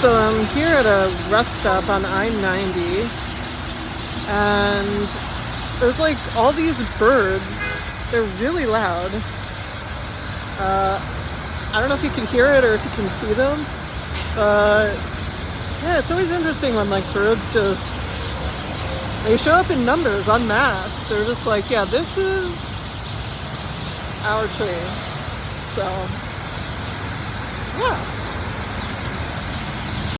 So I'm here at a rest stop on I-90, and there's like all these birds. They're really loud. I don't know if you can hear it or if you can see them, but yeah, it's always interesting when like birds they show up in numbers en masse. They're just like, yeah, this is our tree. So yeah.